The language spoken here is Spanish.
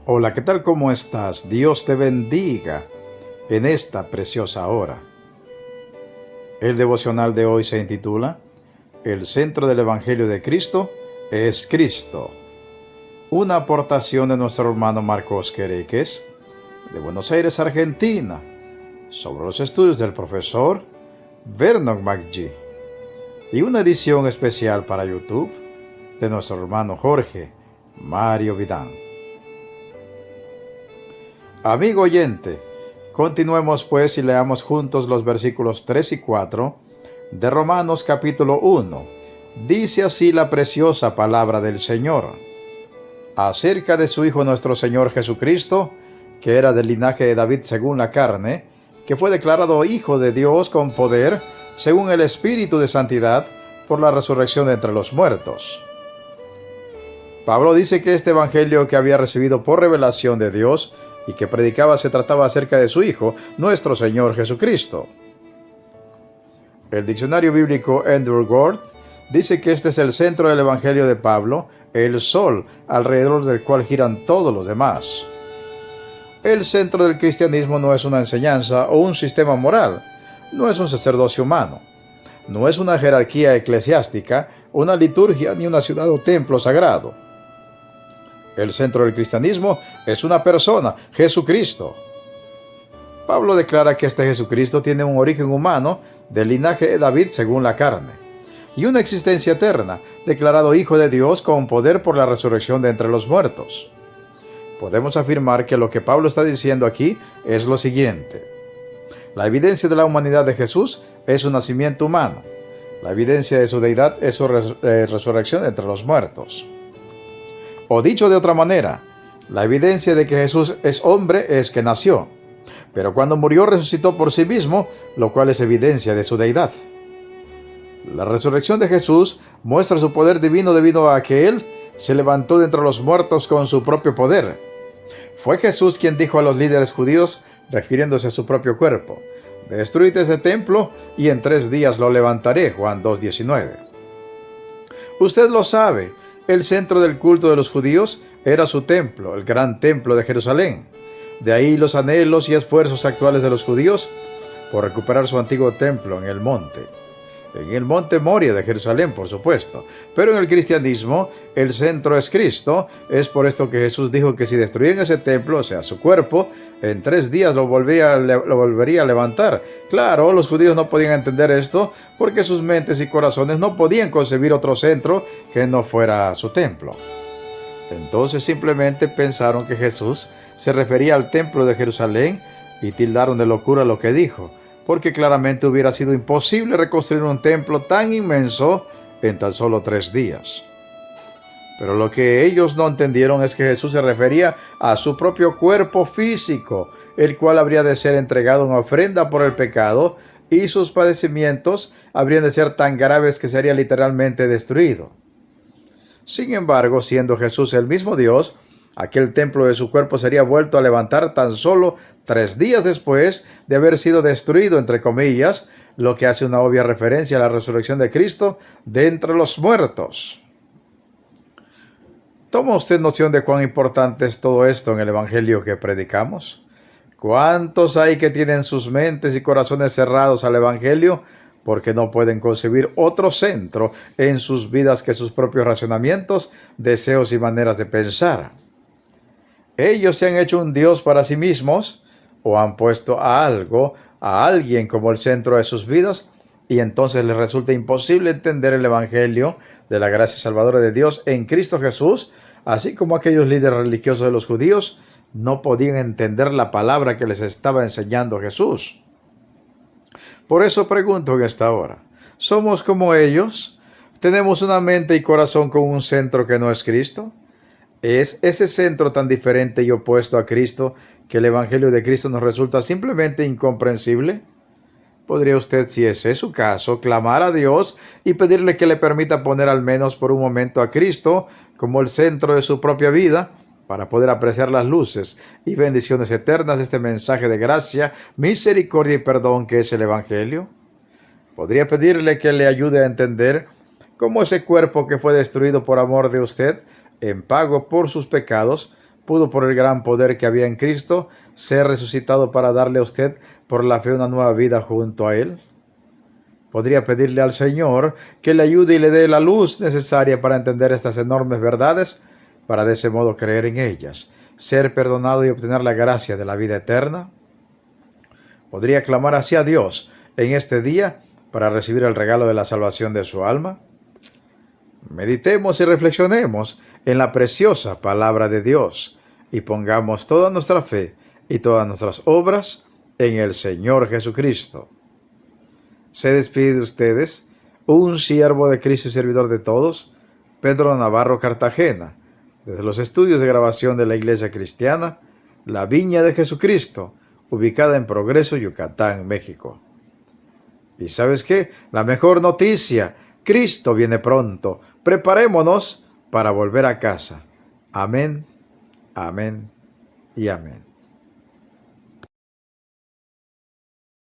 Hola, ¿qué tal? ¿Cómo estás? Dios te bendiga en esta preciosa hora. El devocional de hoy se intitula El centro del Evangelio de Cristo es Cristo. Una aportación de nuestro hermano Marcos Quereques, de Buenos Aires, Argentina, sobre los estudios del profesor Vernon McGee, y una edición especial para YouTube de nuestro hermano Jorge Mario Vidán. Amigo oyente, continuemos pues y leamos juntos los versículos 3 y 4 de Romanos capítulo 1. Dice así la preciosa palabra del Señor, acerca de su Hijo nuestro Señor Jesucristo, que era del linaje de David según la carne, que fue declarado Hijo de Dios con poder, según el Espíritu de Santidad, por la resurrección de entre los muertos. Pablo dice que este evangelio que había recibido por revelación de Dios y que predicaba se trataba acerca de su Hijo, nuestro Señor Jesucristo. El diccionario bíblico Andrew Gord dice que este es el centro del evangelio de Pablo, el sol alrededor del cual giran todos los demás. El centro del cristianismo no es una enseñanza o un sistema moral, no es un sacerdocio humano, no es una jerarquía eclesiástica, una liturgia ni una ciudad o templo sagrado. El centro del cristianismo es una persona, Jesucristo. Pablo declara que este Jesucristo tiene un origen humano del linaje de David según la carne, y una existencia eterna, declarado Hijo de Dios con poder por la resurrección de entre los muertos. Podemos afirmar que lo que Pablo está diciendo aquí es lo siguiente. La evidencia de la humanidad de Jesús es su nacimiento humano. La evidencia de su deidad es su resurrección de entre los muertos. O dicho de otra manera, la evidencia de que Jesús es hombre es que nació, pero cuando murió resucitó por sí mismo, lo cual es evidencia de su deidad. La resurrección de Jesús muestra su poder divino debido a que Él se levantó de entre los muertos con su propio poder. Fue Jesús quien dijo a los líderes judíos, refiriéndose a su propio cuerpo, «Destruid ese templo y en 3 días lo levantaré», Juan 2:19. Usted lo sabe. El centro del culto de los judíos era su templo, el gran templo de Jerusalén. De ahí los anhelos y esfuerzos actuales de los judíos por recuperar su antiguo templo en el monte Moria de Jerusalén, por supuesto. Pero en el cristianismo, el centro es Cristo. Es por esto que Jesús dijo que si destruían ese templo, o sea, su cuerpo, en 3 días lo volvería a levantar. Claro, los judíos no podían entender esto porque sus mentes y corazones no podían concebir otro centro que no fuera su templo. Entonces simplemente pensaron que Jesús se refería al templo de Jerusalén y tildaron de locura lo que dijo, porque claramente hubiera sido imposible reconstruir un templo tan inmenso en tan solo 3 días. Pero lo que ellos no entendieron es que Jesús se refería a su propio cuerpo físico, el cual habría de ser entregado en ofrenda por el pecado, y sus padecimientos habrían de ser tan graves que sería literalmente destruido. Sin embargo, siendo Jesús el mismo Dios, aquel templo de su cuerpo sería vuelto a levantar tan solo 3 días después de haber sido destruido, entre comillas, lo que hace una obvia referencia a la resurrección de Cristo de entre los muertos. ¿Toma usted noción de cuán importante es todo esto en el evangelio que predicamos? ¿Cuántos hay que tienen sus mentes y corazones cerrados al evangelio porque no pueden concebir otro centro en sus vidas que sus propios razonamientos, deseos y maneras de pensar? Ellos se han hecho un Dios para sí mismos o han puesto a alguien como el centro de sus vidas, y entonces les resulta imposible entender el evangelio de la gracia salvadora de Dios en Cristo Jesús, así como aquellos líderes religiosos de los judíos no podían entender la palabra que les estaba enseñando Jesús. Por eso pregunto en esta hora, ¿somos como ellos? ¿Tenemos una mente y corazón con un centro que no es Cristo? ¿Es ese centro tan diferente y opuesto a Cristo que el evangelio de Cristo nos resulta simplemente incomprensible? ¿Podría usted, si ese es su caso, clamar a Dios y pedirle que le permita poner al menos por un momento a Cristo como el centro de su propia vida, para poder apreciar las luces y bendiciones eternas de este mensaje de gracia, misericordia y perdón que es el evangelio? ¿Podría pedirle que le ayude a entender cómo ese cuerpo que fue destruido por amor de usted, en pago por sus pecados, pudo por el gran poder que había en Cristo ser resucitado para darle a usted por la fe una nueva vida junto a Él? Podría pedirle al Señor que le ayude y le dé la luz necesaria para entender estas enormes verdades, para de ese modo creer en ellas, ser perdonado y obtener la gracia de la vida eterna. Podría clamar hacia Dios en este día para recibir el regalo de la salvación de su alma. Meditemos y reflexionemos en la preciosa palabra de Dios y pongamos toda nuestra fe y todas nuestras obras en el Señor Jesucristo. Se despide de ustedes un siervo de Cristo y servidor de todos, Pedro Navarro Cartagena, desde los estudios de grabación de la Iglesia Cristiana, La Viña de Jesucristo, ubicada en Progreso, Yucatán, México. ¿Y sabes qué? La mejor noticia: Cristo viene pronto. Preparémonos para volver a casa. Amén, amén y amén.